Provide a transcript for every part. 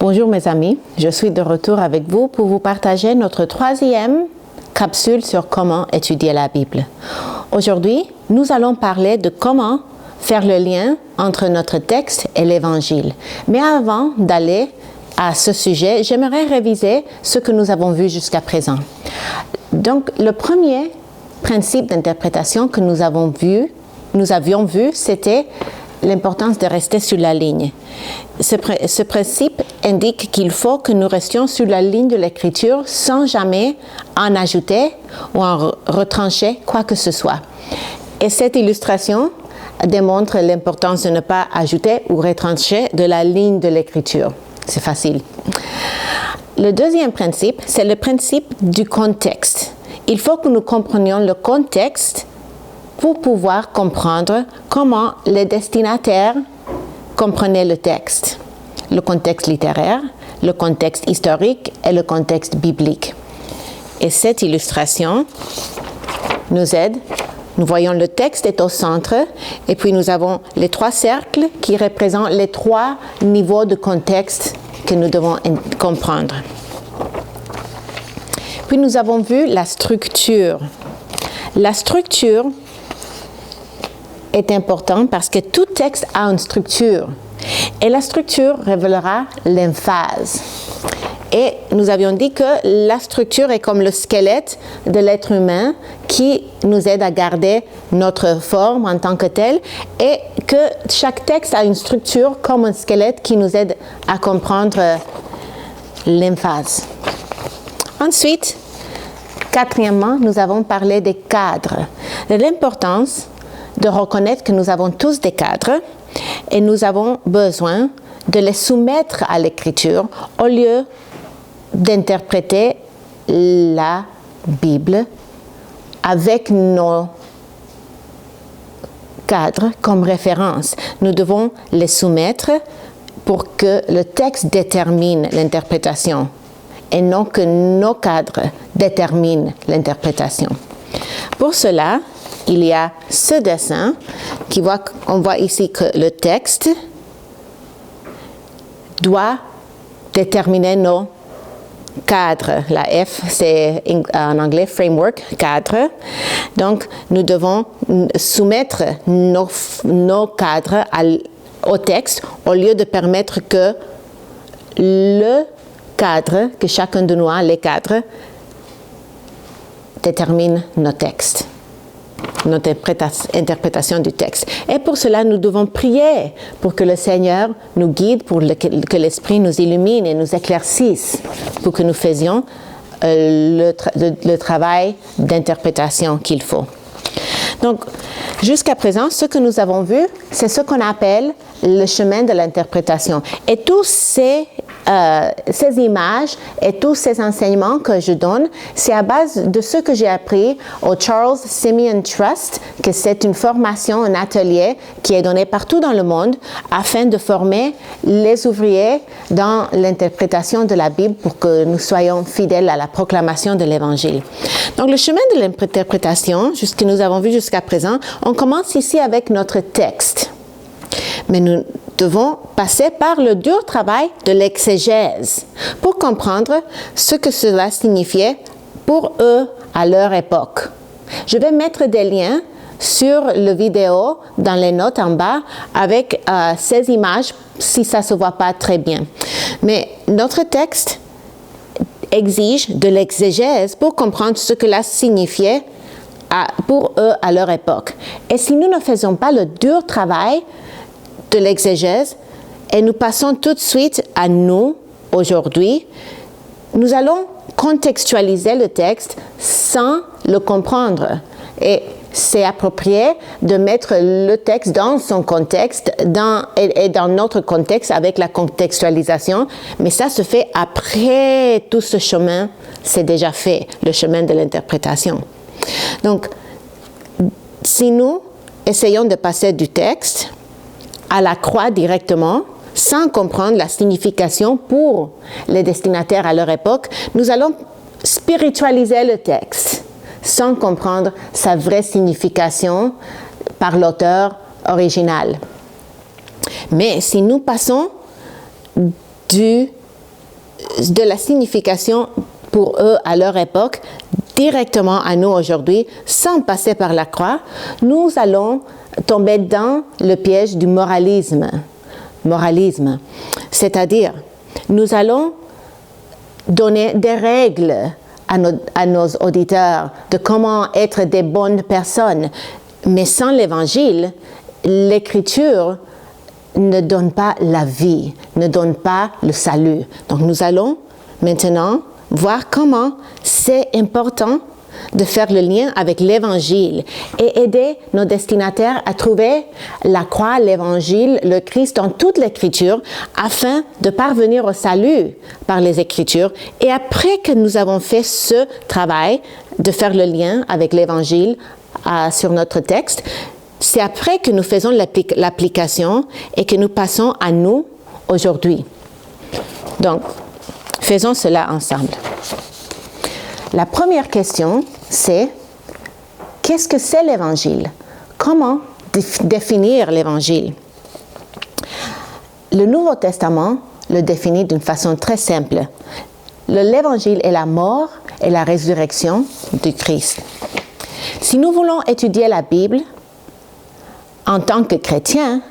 Bonjour mes amis, je suis de retour avec vous pour vous partager notre troisième capsule sur comment étudier la Bible. Aujourd'hui, nous allons parler de comment faire le lien entre notre texte et l'Évangile. Mais avant d'aller à ce sujet, j'aimerais réviser ce que nous avons vu jusqu'à présent. Donc, le premier principe d'interprétation que nous avions vu, c'était l'importance de rester sur la ligne. Ce principe indique qu'il faut que nous restions sur la ligne de l'écriture sans jamais en ajouter ou en retrancher quoi que ce soit. Et cette illustration démontre l'importance de ne pas ajouter ou retrancher de la ligne de l'écriture. C'est facile. Le deuxième principe, c'est le principe du contexte. Il faut que nous comprenions le contexte pour pouvoir comprendre comment les destinataires comprenaient le texte, le contexte littéraire, le contexte historique et le contexte biblique. Et cette illustration nous aide. Nous voyons le texte est au centre et puis nous avons les trois cercles qui représentent les trois niveaux de contexte que nous devons comprendre. Puis nous avons vu la structure. La structure est importante parce que tout texte a une structure et la structure révélera l'emphase. Et nous avions dit que la structure est comme le squelette de l'être humain qui nous aide à garder notre forme en tant que tel et que chaque texte a une structure comme un squelette qui nous aide à comprendre l'emphase. Ensuite, quatrièmement, nous avons parlé des cadres, de l'importance de reconnaître que nous avons tous des cadres et nous avons besoin de les soumettre à l'écriture au lieu d'interpréter la Bible avec nos cadres comme référence. Nous devons les soumettre pour que le texte détermine l'interprétation et non que nos cadres déterminent l'interprétation. Pour cela, il y a ce dessin on voit ici que le texte doit déterminer nos cadres. La F, c'est en anglais framework, cadre. Donc, nous devons soumettre nos cadres au texte au lieu de permettre que le cadre, que chacun de nous a, les cadres, détermine nos textes, notre interprétation du texte. Et pour cela, nous devons prier pour que le Seigneur nous guide, pour que l'Esprit nous illumine et nous éclaircisse, pour que nous faisions le travail d'interprétation qu'il faut. Donc, jusqu'à présent, ce que nous avons vu, c'est ce qu'on appelle le chemin de l'interprétation. Et tous ces images et tous ces enseignements que je donne, c'est à base de ce que j'ai appris au Charles Simeon Trust, que c'est une formation, un atelier qui est donné partout dans le monde afin de former les ouvriers dans l'interprétation de la Bible pour que nous soyons fidèles à la proclamation de l'Évangile. Donc, le chemin de l'interprétation, ce que nous avons vu jusqu'à présent, on commence ici avec notre texte. Mais nous devons passer par le dur travail de l'exégèse pour comprendre ce que cela signifiait pour eux à leur époque. Je vais mettre des liens sur le vidéo dans les notes en bas avec ces images si ça ne se voit pas très bien. Mais notre texte exige de l'exégèse pour comprendre ce que cela signifiait pour eux à leur époque. Et si nous ne faisons pas le dur travail de l'exégèse et nous passons tout de suite à nous, aujourd'hui, nous allons contextualiser le texte sans le comprendre. Et c'est approprié de mettre le texte dans son contexte et dans notre contexte avec la contextualisation, mais ça se fait après tout ce chemin, c'est déjà fait, le chemin de l'interprétation. Donc, si nous essayons de passer du texte à la croix directement, sans comprendre la signification pour les destinataires à leur époque, nous allons spiritualiser le texte sans comprendre sa vraie signification par l'auteur original. Mais si nous passons du de la signification pour eux à leur époque, directement à nous aujourd'hui, sans passer par la croix, nous allons tomber dans le piège du moralisme. Moralisme, c'est-à-dire, nous allons donner des règles à nos auditeurs de comment être des bonnes personnes. Mais sans l'Évangile, l'Écriture ne donne pas la vie, ne donne pas le salut. Donc nous allons maintenant voir comment c'est important de faire le lien avec l'Évangile et aider nos destinataires à trouver la croix, l'Évangile, le Christ dans toute l'Écriture afin de parvenir au salut par les Écritures. Et après que nous avons fait ce travail de faire le lien avec l'Évangile sur notre texte, c'est après que nous faisons l'application et que nous passons à nous aujourd'hui. Donc, faisons cela ensemble. La première question, c'est qu'est-ce que c'est l'Évangile? Comment définir l'Évangile? Le Nouveau Testament le définit d'une façon très simple. L'Évangile est la mort et la résurrection du Christ. Si nous voulons étudier la Bible en tant que chrétiens,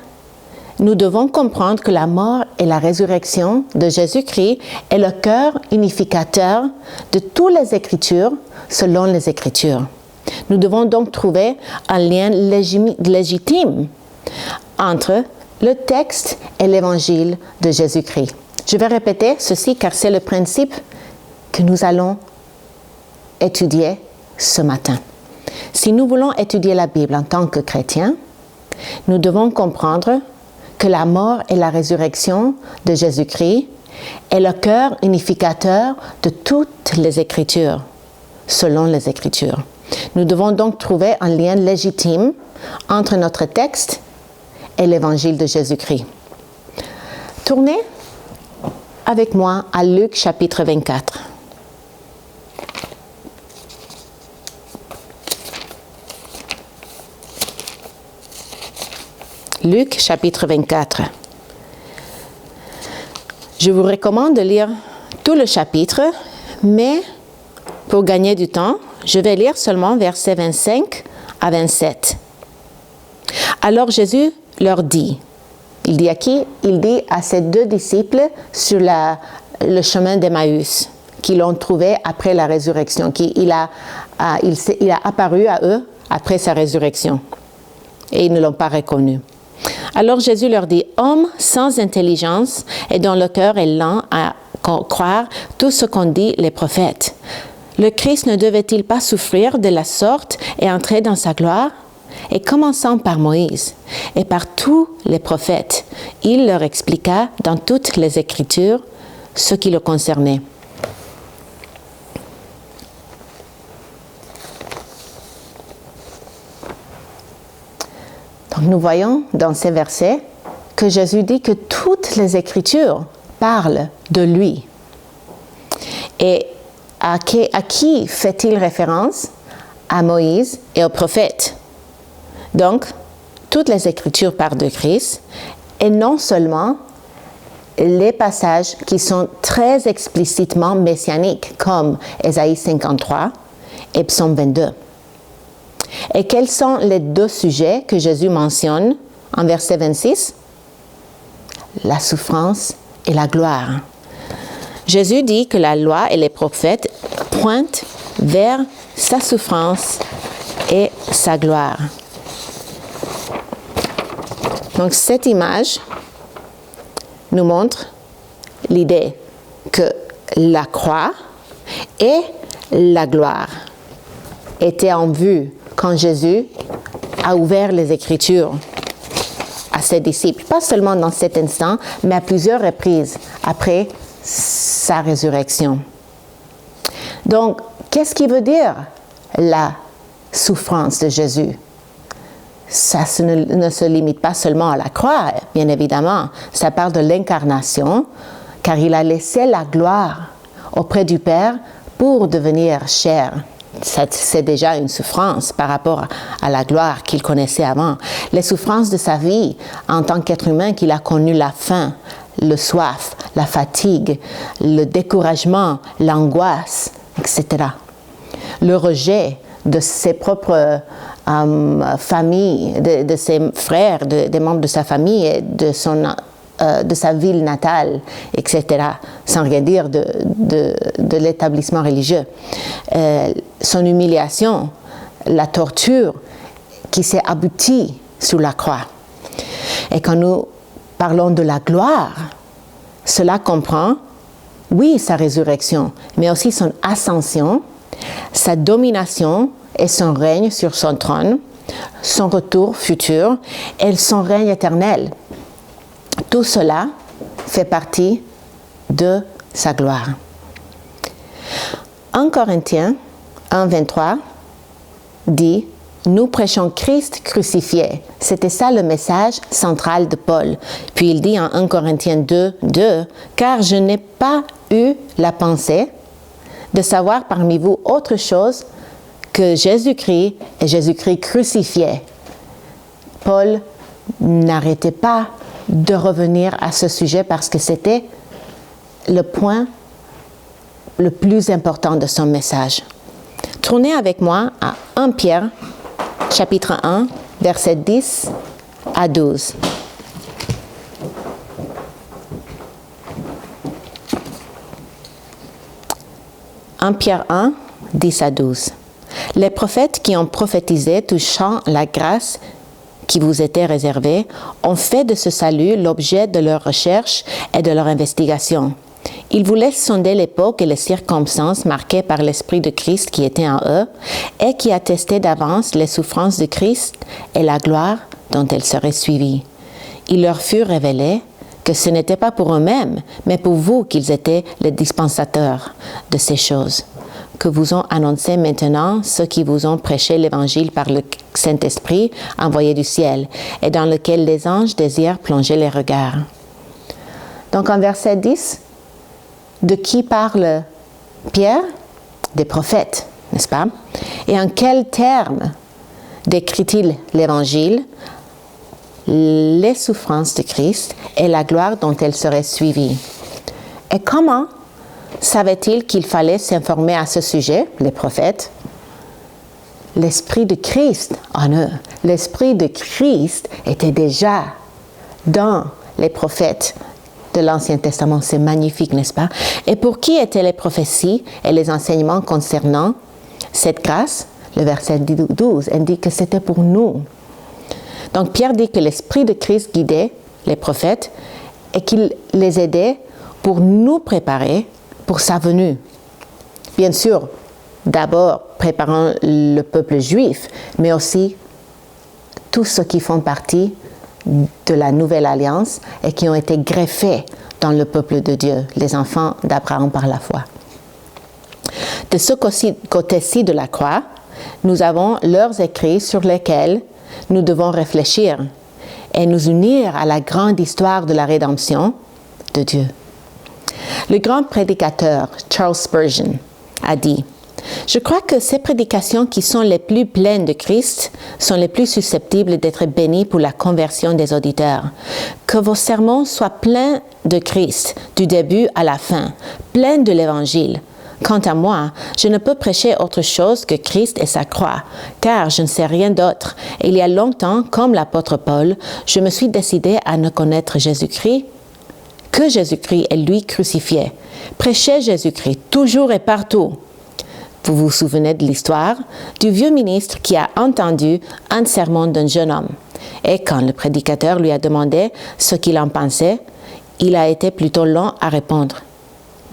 nous devons comprendre que la mort et la résurrection de Jésus-Christ est le cœur unificateur de toutes les Écritures selon les Écritures. Nous devons donc trouver un lien légitime entre le texte et l'Évangile de Jésus-Christ. Je vais répéter ceci car c'est le principe que nous allons étudier ce matin. Si nous voulons étudier la Bible en tant que chrétiens, nous devons comprendre que la mort et la résurrection de Jésus-Christ est le cœur unificateur de toutes les Écritures, selon les Écritures. Nous devons donc trouver un lien légitime entre notre texte et l'Évangile de Jésus-Christ. Tournez avec moi à Luc chapitre 24. Luc chapitre 24. Je vous recommande de lire tout le chapitre, mais pour gagner du temps, je vais lire seulement versets 25 à 27. Alors Jésus leur dit, il dit à qui? Il dit à ses deux disciples sur le chemin d'Emmaüs, qui l'ont trouvé après la résurrection, il a apparu à eux après sa résurrection, et ils ne l'ont pas reconnu. Alors Jésus leur dit, « Hommes sans intelligence et dont le cœur est lent à croire tout ce qu'ont dit les prophètes. Le Christ ne devait-il pas souffrir de la sorte et entrer dans sa gloire? Et commençant par Moïse et par tous les prophètes, il leur expliqua dans toutes les Écritures ce qui le concernait. » Donc nous voyons dans ces versets que Jésus dit que toutes les Écritures parlent de lui. Et à qui fait-il référence? À Moïse et aux prophètes. Donc, toutes les Écritures parlent de Christ, et non seulement les passages qui sont très explicitement messianiques, comme Ésaïe 53 et Psaume 22. Et quels sont les deux sujets que Jésus mentionne en verset 26? La souffrance et la gloire. Jésus dit que la loi et les prophètes pointent vers sa souffrance et sa gloire. Donc cette image nous montre l'idée que la croix et la gloire étaient en vue quand Jésus a ouvert les Écritures à ses disciples, pas seulement dans cet instant, mais à plusieurs reprises après sa résurrection. Donc, qu'est-ce qui veut dire la souffrance de Jésus? Ça ne se limite pas seulement à la croix, bien évidemment. Ça parle de l'incarnation, car il a laissé la gloire auprès du Père pour devenir chair. C'est déjà une souffrance par rapport à la gloire qu'il connaissait avant. Les souffrances de sa vie en tant qu'être humain, qu'il a connu la faim, le soif, la fatigue, le découragement, l'angoisse, etc. Le rejet de ses propres familles, de ses frères, des membres de sa famille, et de sa ville natale, etc., sans rien dire de l'établissement religieux. Son humiliation, la torture qui s'est aboutie sous la croix. Et quand nous parlons de la gloire, cela comprend, oui, sa résurrection, mais aussi son ascension, sa domination et son règne sur son trône, son retour futur et son règne éternel. Tout cela fait partie de sa gloire. 1 Corinthiens 1, 23 dit « Nous prêchons Christ crucifié ». C'était ça le message central de Paul. Puis il dit en 1 Corinthiens 2, 2 « Car je n'ai pas eu la pensée de savoir parmi vous autre chose que Jésus-Christ et Jésus-Christ crucifié. » Paul n'arrêtait pas de revenir à ce sujet parce que c'était le point le plus important de son message. Tournez avec moi à 1 Pierre, chapitre 1, versets 10 à 12. « 1 Pierre 1, 10 à 12. Les prophètes qui ont prophétisé touchant la grâce qui vous était réservée ont fait de ce salut l'objet de leur recherche et de leur investigation. Ils voulaient sonder l'époque et les circonstances marquées par l'Esprit de Christ qui était en eux et qui attestaient d'avance les souffrances de Christ et la gloire dont elles seraient suivies. Il leur fut révélé que ce n'était pas pour eux-mêmes, mais pour vous qu'ils étaient les dispensateurs de ces choses, que vous ont annoncé maintenant ceux qui vous ont prêché l'Évangile par le Saint-Esprit envoyé du ciel, et dans lequel les anges désirent plonger les regards. » Donc en verset 10, de qui parle Pierre? Des prophètes, n'est-ce pas? Et en quels termes décrit-il l'Évangile, les souffrances de Christ et la gloire dont elles seraient suivies? Et comment savait-il qu'il fallait s'informer à ce sujet, les prophètes? L'Esprit de Christ en eux. L'Esprit de Christ était déjà dans les prophètes de l'Ancien Testament. C'est magnifique, n'est-ce pas? Et pour qui étaient les prophéties et les enseignements concernant cette grâce? Le verset 12 indique que c'était pour nous. Donc Pierre dit que l'Esprit de Christ guidait les prophètes et qu'il les aidait pour nous préparer pour sa venue. Bien sûr, d'abord préparant le peuple juif, mais aussi tous ceux qui font partie de la nouvelle alliance et qui ont été greffés dans le peuple de Dieu, les enfants d'Abraham par la foi. De ce côté-ci de la croix, nous avons leurs écrits sur lesquels nous devons réfléchir et nous unir à la grande histoire de la rédemption de Dieu. Le grand prédicateur Charles Spurgeon a dit « Je crois que ces prédications qui sont les plus pleines de Christ sont les plus susceptibles d'être bénies pour la conversion des auditeurs. Que vos sermons soient pleins de Christ, du début à la fin, pleins de l'Évangile. Quant à moi, je ne peux prêcher autre chose que Christ et sa croix, car je ne sais rien d'autre. Et il y a longtemps, comme l'apôtre Paul, je me suis décidé à ne connaître Jésus-Christ que Jésus-Christ est lui crucifié. Prêchez Jésus-Christ toujours et partout. » Vous vous souvenez de l'histoire du vieux ministre qui a entendu un sermon d'un jeune homme. Et quand le prédicateur lui a demandé ce qu'il en pensait, il a été plutôt long à répondre.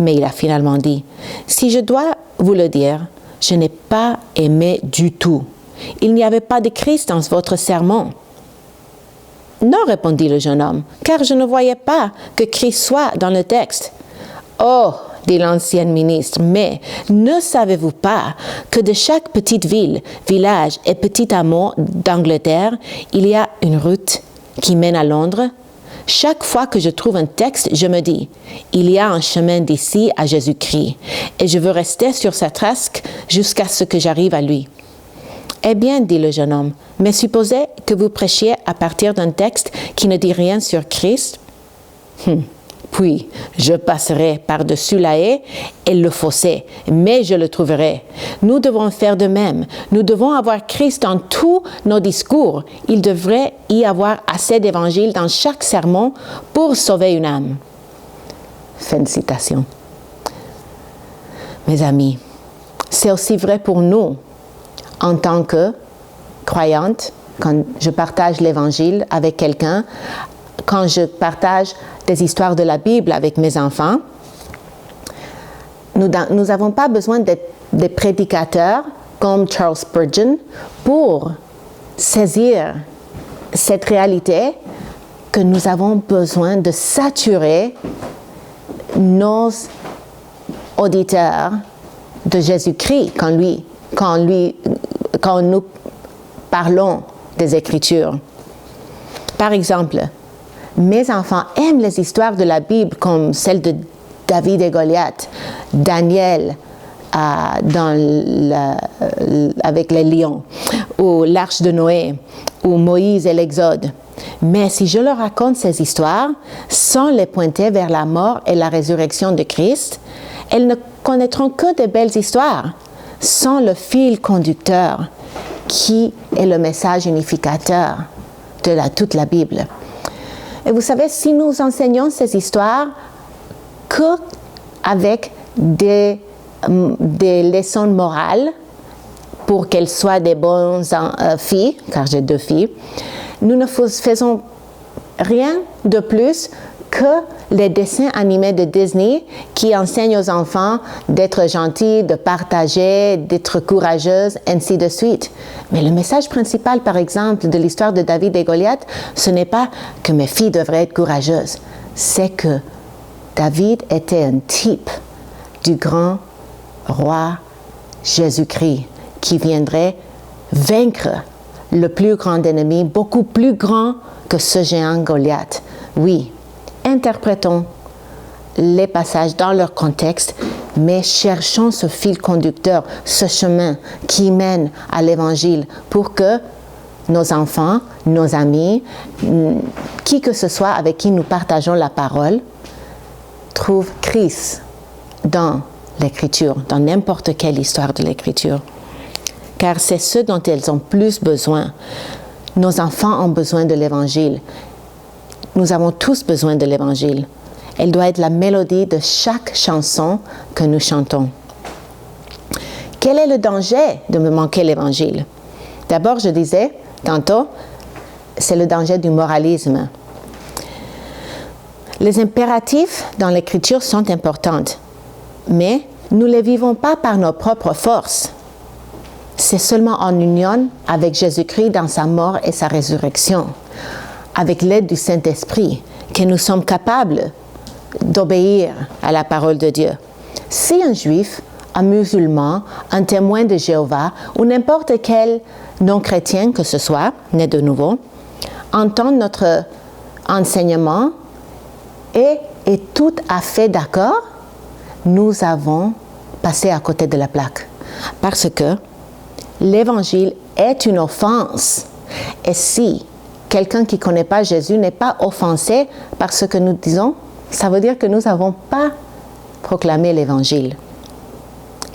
Mais il a finalement dit « Si je dois vous le dire, je n'ai pas aimé du tout. Il n'y avait pas de Christ dans votre sermon. » « Non, répondit le jeune homme, car je ne voyais pas que Christ soit dans le texte. »« Oh, dit l'ancien ministre, mais ne savez-vous pas que de chaque petite ville, village et petit hameau d'Angleterre, il y a une route qui mène à Londres? Chaque fois que je trouve un texte, je me dis, il y a un chemin d'ici à Jésus-Christ, et je veux rester sur sa trace jusqu'à ce que j'arrive à lui. » « Eh bien, dit le jeune homme, mais supposez que vous prêchiez à partir d'un texte qui ne dit rien sur Christ. Puis je passerai par-dessus la haie et le fossé, mais je le trouverai. Nous devons faire de même. Nous devons avoir Christ dans tous nos discours. Il devrait y avoir assez d'évangiles dans chaque sermon pour sauver une âme. Fin de citation. Mes amis, c'est aussi vrai pour nous en tant que croyantes, quand je partage l'Évangile avec quelqu'un, quand je partage des histoires de la Bible avec mes enfants. Nous n'avons pas besoin d'être des prédicateurs comme Charles Spurgeon pour saisir cette réalité que nous avons besoin de saturer nos auditeurs de Jésus-Christ quand nous parlons des Écritures. Par exemple, mes enfants aiment les histoires de la Bible comme celle de David et Goliath, Daniel avec les lions, ou l'Arche de Noé, ou Moïse et l'Exode. Mais si je leur raconte ces histoires sans les pointer vers la mort et la résurrection de Christ, elles ne connaîtront que de belles histoires, sans le fil conducteur qui est le message unificateur de toute la Bible. Et vous savez, si nous enseignons ces histoires qu'avec des leçons morales pour qu'elles soient des bonnes filles, car j'ai 2 filles, nous ne faisons rien de plus que les dessins animés de Disney qui enseignent aux enfants d'être gentils, de partager, d'être courageuses, ainsi de suite. Mais le message principal, par exemple, de l'histoire de David et Goliath, ce n'est pas que mes filles devraient être courageuses, c'est que David était un type du grand roi Jésus-Christ qui viendrait vaincre le plus grand ennemi, beaucoup plus grand que ce géant Goliath. Oui, interprétons les passages dans leur contexte, mais cherchons ce fil conducteur, ce chemin qui mène à l'Évangile pour que nos enfants, nos amis, qui que ce soit avec qui nous partageons la parole, trouvent Christ dans l'Écriture, dans n'importe quelle histoire de l'Écriture. Car c'est ce dont elles ont plus besoin. Nos enfants ont besoin de l'Évangile. Nous avons tous besoin de l'Évangile. Elle doit être la mélodie de chaque chanson que nous chantons. Quel est le danger de me manquer l'Évangile? D'abord, je disais tantôt, c'est le danger du moralisme. Les impératifs dans l'Écriture sont importants, mais nous ne les vivons pas par nos propres forces. C'est seulement en union avec Jésus-Christ dans sa mort et sa résurrection, avec l'aide du Saint-Esprit, que nous sommes capables d'obéir à la parole de Dieu. Si un juif, un musulman, un témoin de Jéhovah ou n'importe quel non-chrétien que ce soit, né de nouveau, entend notre enseignement et est tout à fait d'accord, nous avons passé à côté de la plaque. Parce que l'Évangile est une offense. Et si quelqu'un qui ne connaît pas Jésus n'est pas offensé par ce que nous disons, ça veut dire que nous n'avons pas proclamé l'Évangile.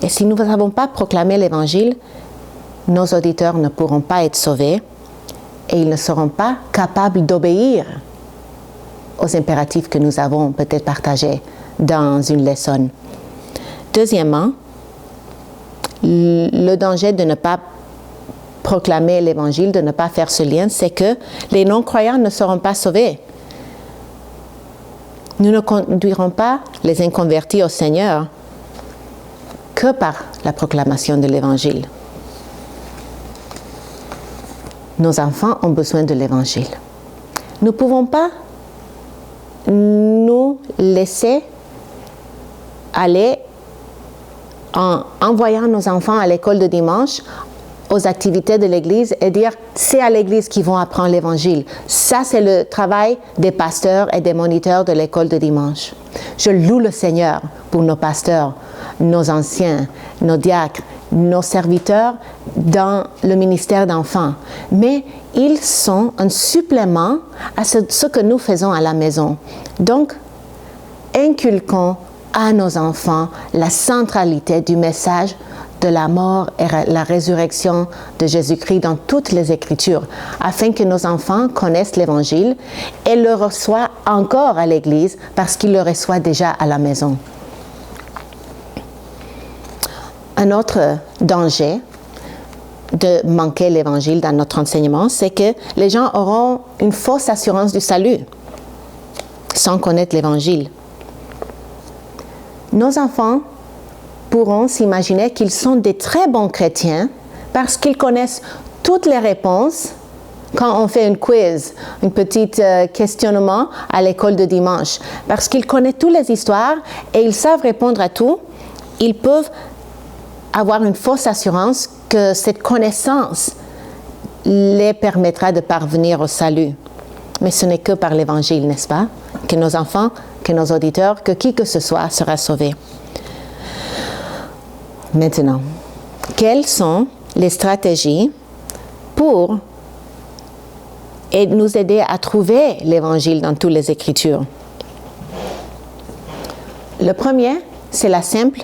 Et si nous n'avons pas proclamé l'Évangile, nos auditeurs ne pourront pas être sauvés et ils ne seront pas capables d'obéir aux impératifs que nous avons peut-être partagés dans une leçon. Deuxièmement, le danger de ne pas proclamer l'Évangile, de ne pas faire ce lien, c'est que les non-croyants ne seront pas sauvés. Nous ne conduirons pas les inconvertis au Seigneur que par la proclamation de l'Évangile. Nos enfants ont besoin de l'Évangile. Nous ne pouvons pas nous laisser aller en envoyant nos enfants à l'école de dimanche, aux activités de l'Église et dire c'est à l'Église qu'ils vont apprendre l'Évangile. Ça, c'est le travail des pasteurs et des moniteurs de l'école de dimanche. Je loue le Seigneur pour nos pasteurs, nos anciens, nos diacres, nos serviteurs dans le ministère d'enfants. Mais ils sont un supplément à ce que nous faisons à la maison. Donc, inculquons à nos enfants la centralité du message de la mort et la résurrection de Jésus-Christ dans toutes les Écritures, afin que nos enfants connaissent l'Évangile et le reçoivent encore à l'Église parce qu'ils le reçoivent déjà à la maison. Un autre danger de manquer l'Évangile dans notre enseignement, c'est que les gens auront une fausse assurance du salut sans connaître l'Évangile. Nos enfants pourront s'imaginer qu'ils sont des très bons chrétiens parce qu'ils connaissent toutes les réponses quand on fait une quiz, un petit questionnement à l'école de dimanche. Parce qu'ils connaissent toutes les histoires et ils savent répondre à tout, ils peuvent avoir une fausse assurance que cette connaissance les permettra de parvenir au salut. Mais ce n'est que par l'Évangile, n'est-ce pas? Que nos enfants, que nos auditeurs, que qui que ce soit sera sauvé. Maintenant, quelles sont les stratégies pour nous aider à trouver l'Évangile dans toutes les Écritures? Le premier, c'est la simple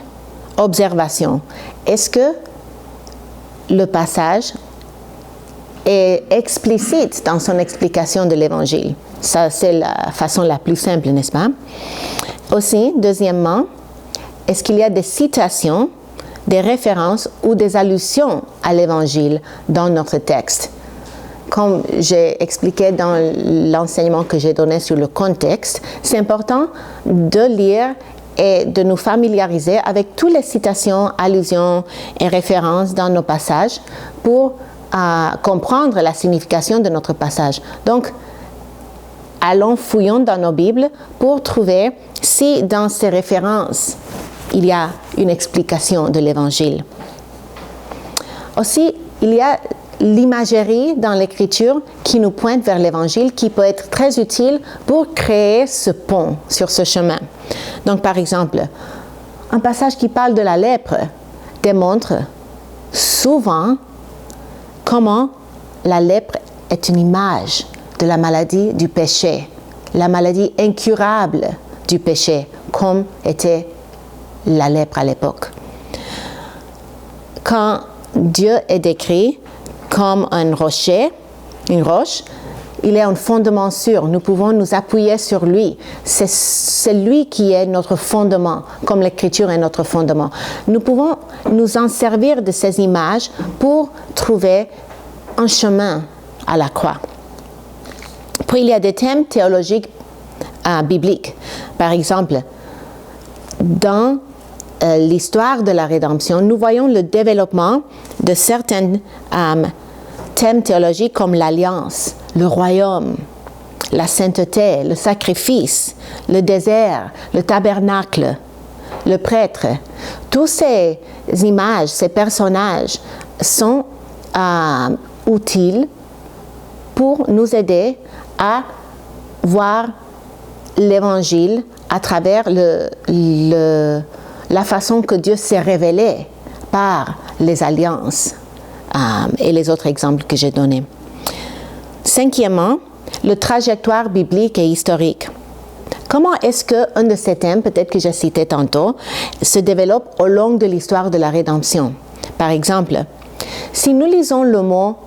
observation. Est-ce que le passage est explicite dans son explication de l'Évangile? Ça, c'est la façon la plus simple, n'est-ce pas? Aussi, deuxièmement, est-ce qu'il y a des citations, des références ou des allusions à l'Évangile dans notre texte? Comme j'ai expliqué dans l'enseignement que j'ai donné sur le contexte, c'est important de lire et de nous familiariser avec toutes les citations, allusions et références dans nos passages pour comprendre la signification de notre passage. Donc, allons fouillons dans nos Bibles pour trouver si dans ces références, il y a une explication de l'Évangile. Aussi, il y a l'imagerie dans l'Écriture qui nous pointe vers l'Évangile, qui peut être très utile pour créer ce pont sur ce chemin. Donc, par exemple, un passage qui parle de la lèpre démontre souvent comment la lèpre est une image de la maladie du péché, la maladie incurable du péché, comme était la lèpre à l'époque. Quand Dieu est décrit comme un rocher, une roche, il est un fondement sûr. Nous pouvons nous appuyer sur lui. C'est lui qui est notre fondement, comme l'Écriture est notre fondement. Nous pouvons nous en servir de ces images pour trouver un chemin à la croix. Puis il y a des thèmes théologiques bibliques. Par exemple, dans l'histoire de la rédemption, nous voyons le développement de certains thèmes théologiques comme l'alliance, le royaume, la sainteté, le sacrifice, le désert, le tabernacle, le prêtre. Tous ces images, ces personnages sont utiles pour nous aider à voir l'Évangile à travers la façon que Dieu s'est révélé par les alliances et les autres exemples que j'ai donnés. Cinquièmement, le trajectoire biblique et historique. Comment est-ce qu'un de ces thèmes, peut-être que j'ai cité tantôt, se développe au long de l'histoire de la rédemption? Par exemple, si nous lisons le mot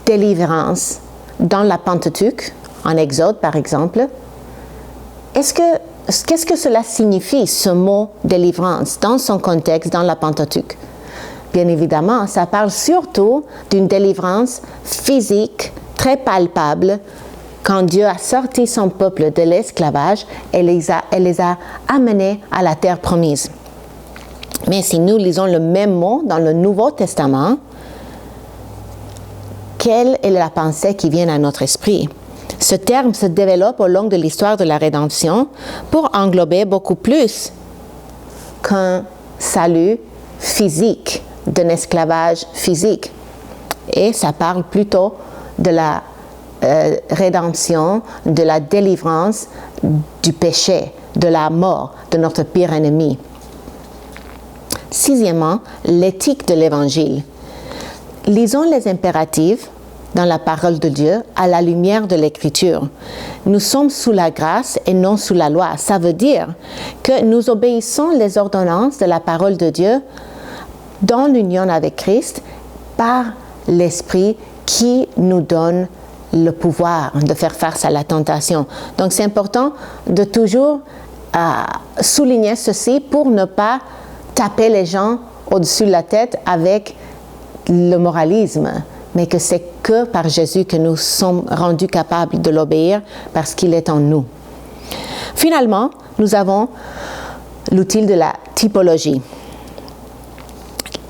délivrance dans la Pentateuque, en Exode par exemple, qu'est-ce que cela signifie, ce mot délivrance, dans son contexte, dans la Pentateuque? Bien évidemment, ça parle surtout d'une délivrance physique, très palpable, quand Dieu a sorti son peuple de l'esclavage et les a amenés à la terre promise. Mais si nous lisons le même mot dans le Nouveau Testament, quelle est la pensée qui vient à notre esprit? Ce terme se développe au long de l'histoire de la rédemption pour englober beaucoup plus qu'un salut physique, d'un esclavage physique. Et ça parle plutôt de la rédemption, de la délivrance du péché, de la mort, de notre pire ennemi. Sixièmement, l'éthique de l'Évangile. Lisons les impératifs dans la parole de Dieu à la lumière de l'Écriture. Nous sommes sous la grâce et non sous la loi. Ça veut dire que nous obéissons les ordonnances de la parole de Dieu dans l'union avec Christ par l'Esprit qui nous donne le pouvoir de faire face à la tentation. Donc c'est important de toujours souligner ceci pour ne pas taper les gens au-dessus de la tête avec le moralisme, mais que c'est que par Jésus que nous sommes rendus capables de l'obéir parce qu'il est en nous. Finalement, nous avons l'outil de la typologie.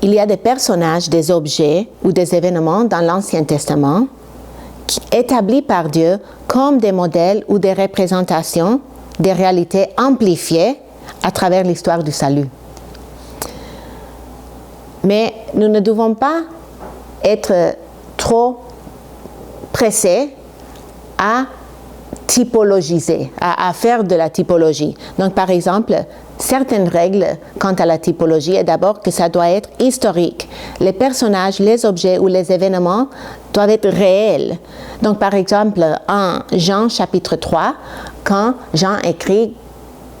Il y a des personnages, des objets ou des événements dans l'Ancien Testament établis par Dieu comme des modèles ou des représentations des réalités amplifiées à travers l'histoire du salut. Mais nous ne devons pas être trop pressés à typologiser, à faire de la typologie. Donc, par exemple, certaines règles quant à la typologie est d'abord que ça doit être historique. Les personnages, les objets ou les événements doivent être réels. Donc, par exemple, en Jean chapitre 3, quand Jean écrit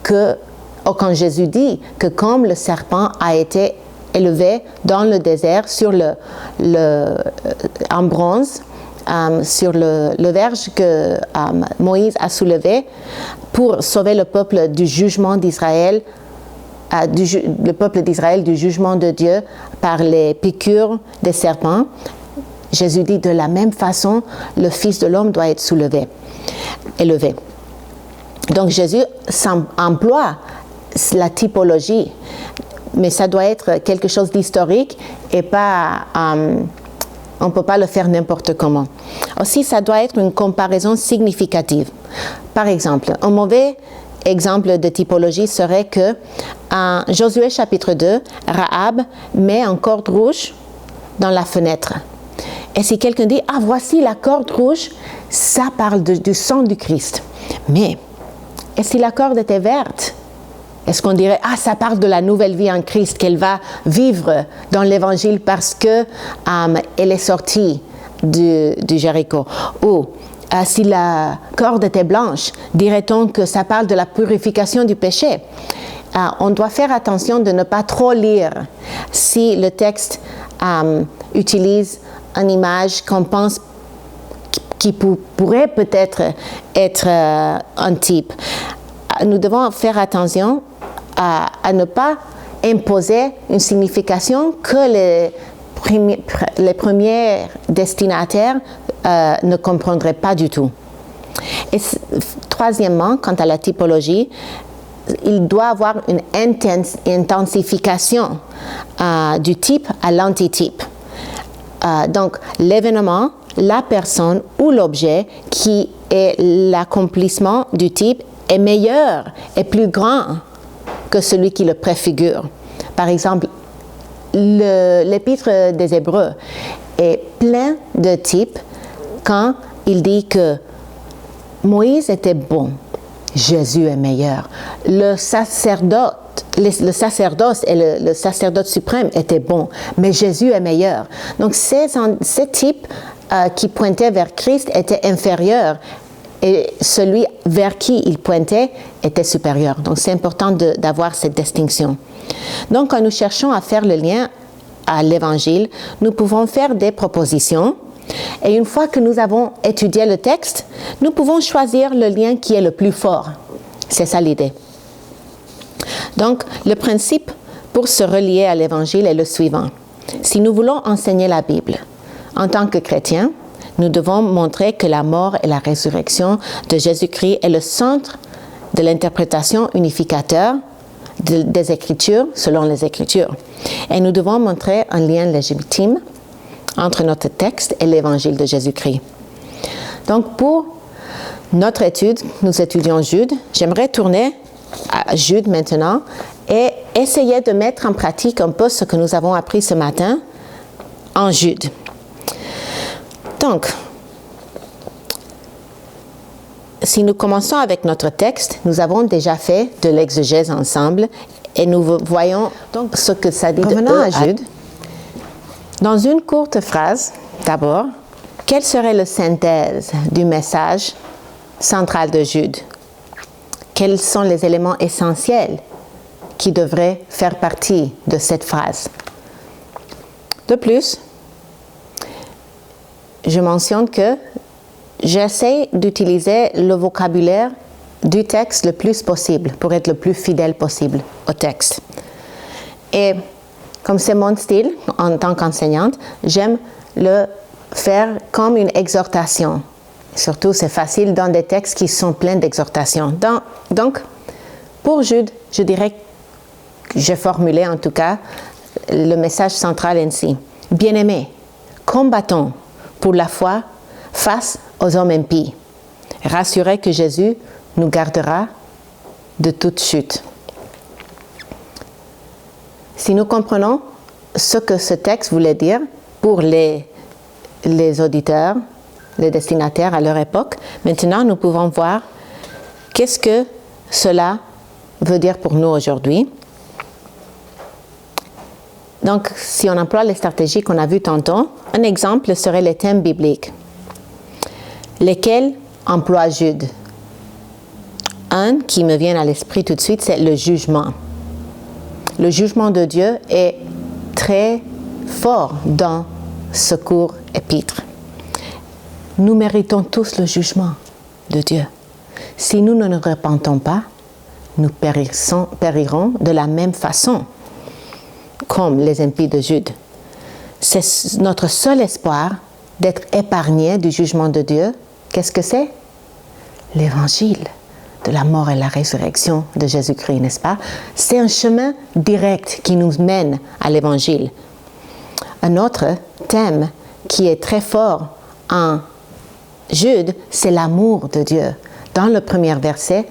quand Jésus dit que comme le serpent a été élevé dans le désert en bronze, sur le verge que Moïse a soulevé pour sauver le peuple du jugement d'Israël, le peuple d'Israël du jugement de Dieu par les piqûres des serpents. Jésus dit de la même façon, le Fils de l'homme doit être élevé. Donc Jésus emploie la typologie, mais ça doit être quelque chose d'historique et pas... on ne peut pas le faire n'importe comment. Aussi, ça doit être une comparaison significative. Par exemple, un mauvais exemple de typologie serait que en Josué chapitre 2, Rahab met une corde rouge dans la fenêtre. Et si quelqu'un dit, voici la corde rouge, ça parle du sang du Christ. Mais, et si la corde était verte? Est-ce qu'on dirait, ça parle de la nouvelle vie en Christ qu'elle va vivre dans l'Évangile parce que elle est sortie du Jéricho? Ou si la corde était blanche, dirait-on que ça parle de la purification du péché? On doit faire attention de ne pas trop lire si le texte utilise une image qu'on pense qui pourrait peut-être être un type. Nous devons faire attention à ne pas imposer une signification que les premiers destinataires ne comprendraient pas du tout. Et troisièmement, quant à la typologie, il doit avoir une intensification du type à l'antitype. Donc, l'événement, la personne ou l'objet qui est l'accomplissement du type est meilleur et plus grand que celui qui le préfigure. Par exemple, l'épître des Hébreux est plein de types quand il dit que Moïse était bon, Jésus est meilleur. Le sacerdoce et le sacerdoce suprême étaient bons, mais Jésus est meilleur. Donc ces types qui pointaient vers Christ étaient inférieurs et celui vers qui il pointait était supérieur. Donc c'est important d'avoir cette distinction. Donc quand nous cherchons à faire le lien à l'Évangile, nous pouvons faire des propositions et une fois que nous avons étudié le texte, nous pouvons choisir le lien qui est le plus fort. C'est ça l'idée. Donc le principe pour se relier à l'Évangile est le suivant. Si nous voulons enseigner la Bible en tant que chrétiens, nous devons montrer que la mort et la résurrection de Jésus-Christ est le centre de l'interprétation unificateur des Écritures, selon les Écritures. Et nous devons montrer un lien légitime entre notre texte et l'Évangile de Jésus-Christ. Donc, pour notre étude, nous étudions Jude. J'aimerais tourner à Jude maintenant et essayer de mettre en pratique un peu ce que nous avons appris ce matin en Jude. Donc, si nous commençons avec notre texte, nous avons déjà fait de l'exégèse ensemble et nous voyons donc ce que ça dit. Revenons à Jude. Dans une courte phrase, d'abord, Quelle serait la synthèse du message central de Jude? Quels sont les éléments essentiels qui devraient faire partie de cette phrase? De plus, je mentionne que j'essaie d'utiliser le vocabulaire du texte le plus possible pour être le plus fidèle possible au texte. Et comme c'est mon style en tant qu'enseignante, j'aime le faire comme une exhortation. Surtout, c'est facile dans des textes qui sont pleins d'exhortations. Donc, pour Jude, je dirais que j'ai formulé en tout cas le message central ainsi. Bien-aimés, combattons pour la foi face aux hommes impies. Rassurez que Jésus nous gardera de toute chute. Si nous comprenons ce que ce texte voulait dire pour les auditeurs, les destinataires à leur époque, maintenant nous pouvons voir qu'est-ce que cela veut dire pour nous aujourd'hui. Donc, si on emploie les stratégies qu'on a vues tantôt, un exemple serait les thèmes bibliques. Lesquels emploie Jude? Un qui me vient à l'esprit tout de suite, c'est le jugement. Le jugement de Dieu est très fort dans ce court épître. Nous méritons tous le jugement de Dieu. Si nous ne nous repentons pas, nous périrons de la même façon comme les impies de Jude. C'est notre seul espoir d'être épargnés du jugement de Dieu. Qu'est-ce que c'est? L'évangile de la mort et la résurrection de Jésus-Christ, n'est-ce pas? C'est un chemin direct qui nous mène à l'évangile. Un autre thème qui est très fort en Jude, c'est l'amour de Dieu. Dans le premier verset,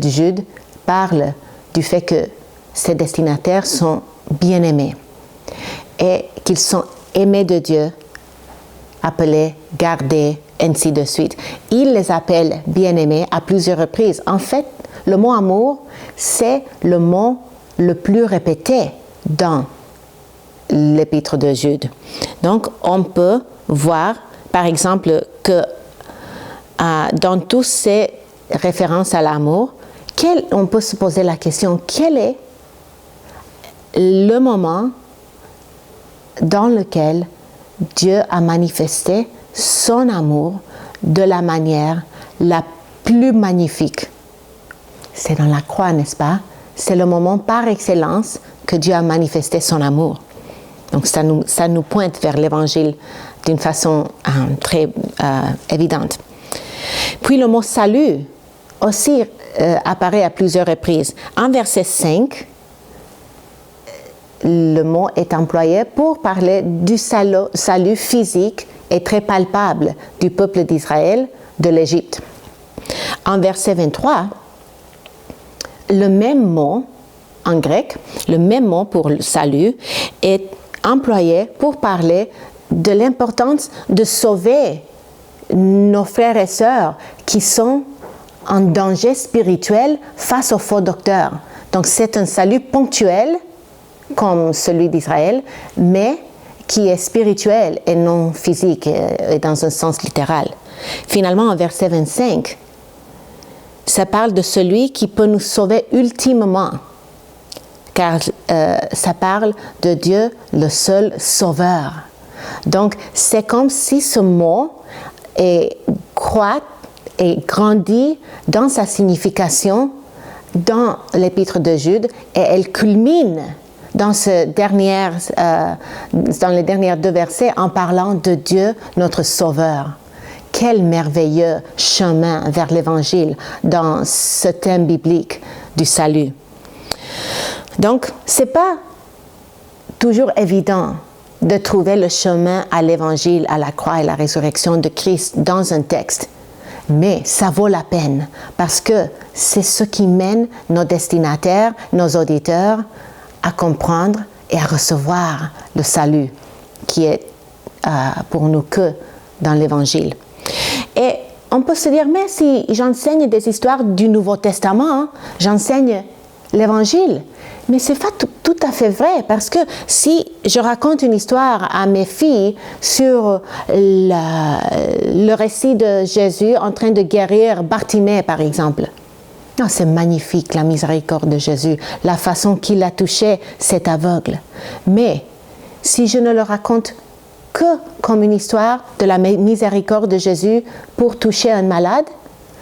Jude parle du fait que ses destinataires sont bien-aimés et qu'ils sont aimés de Dieu, appelés, gardés, ainsi de suite. Il les appelle bien-aimés à plusieurs reprises. En fait, le mot amour, c'est le mot le plus répété dans l'épître de Jude. Donc, on peut voir, par exemple, que dans toutes ces références à l'amour, on peut se poser la question, quel est le moment dans lequel Dieu a manifesté son amour de la manière la plus magnifique? C'est dans la croix, n'est-ce pas? C'est le moment par excellence que Dieu a manifesté son amour. Donc ça nous pointe vers l'Évangile d'une façon très évidente. Puis le mot salut aussi apparaît à plusieurs reprises. En verset 5, le mot est employé pour parler du salut physique et très palpable du peuple d'Israël de l'Égypte. En verset 23, le même mot en grec, le même mot pour le salut, est employé pour parler de l'importance de sauver nos frères et sœurs qui sont en danger spirituel face aux faux docteurs. Donc c'est un salut ponctuel, comme celui d'Israël, mais qui est spirituel et non physique, et dans un sens littéral. Finalement, en verset 25, ça parle de celui qui peut nous sauver ultimement, car ça parle de Dieu, le seul sauveur. Donc, c'est comme si ce mot croît et grandit dans sa signification dans l'épître de Jude, et elle culmine dans les derniers 2 versets en parlant de Dieu, notre Sauveur. Quel merveilleux chemin vers l'Évangile dans ce thème biblique du salut. Donc, ce n'est pas toujours évident de trouver le chemin à l'Évangile, à la croix et la résurrection de Christ dans un texte. Mais ça vaut la peine parce que c'est ce qui mène nos destinataires, nos auditeurs à comprendre et à recevoir le salut qui est pour nous que dans l'Évangile. Et on peut se dire, mais si j'enseigne des histoires du Nouveau Testament, j'enseigne l'Évangile. Mais ce n'est pas tout à fait vrai, parce que si je raconte une histoire à mes filles sur le récit de Jésus en train de guérir Bartimée, par exemple, oh, c'est magnifique la miséricorde de Jésus, la façon qu'il a touché cet aveugle. Mais si je ne le raconte que comme une histoire de la miséricorde de Jésus pour toucher un malade,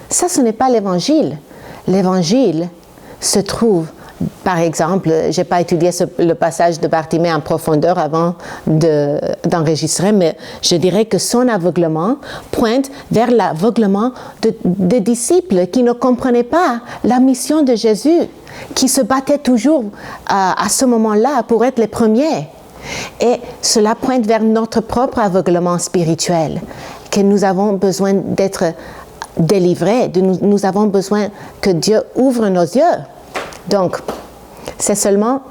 ça, ce n'est pas l'évangile. L'évangile se trouve, par exemple, je n'ai pas étudié le passage de Bartimée en profondeur avant d'enregistrer, mais je dirais que son aveuglement pointe vers l'aveuglement de disciples qui ne comprenaient pas la mission de Jésus, qui se battaient toujours à ce moment-là pour être les premiers. Et cela pointe vers notre propre aveuglement spirituel, que nous avons besoin d'être délivrés, nous avons besoin que Dieu ouvre nos yeux. Donc, c'est seulement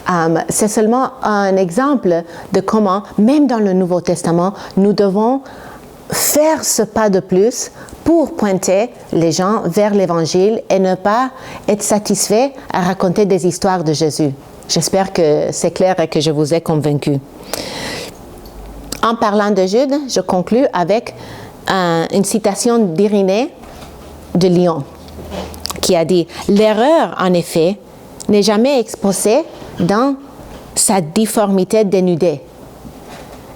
un exemple de comment, même dans le Nouveau Testament, nous devons faire ce pas de plus pour pointer les gens vers l'Évangile et ne pas être satisfait à raconter des histoires de Jésus. J'espère que c'est clair et que je vous ai convaincu. En parlant de Jude, je conclus avec une citation d'Irénée de Lyon, qui a dit « L'erreur, en effet, n'est jamais exposée dans sa difformité dénudée.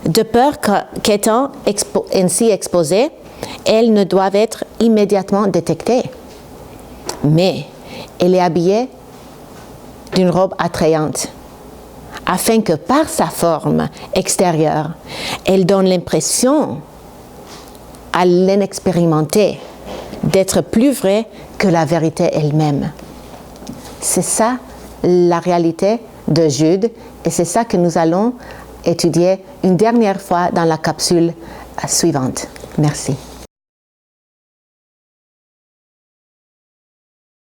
De peur qu'étant ainsi exposée, elles ne doivent être immédiatement détectées. Mais elle est habillée d'une robe attrayante, afin que par sa forme extérieure, elle donne l'impression à l'inexpérimenté d'être plus vraie que la vérité elle-même. » C'est ça la réalité de Jude, et c'est ça que nous allons étudier une dernière fois dans la capsule suivante. Merci.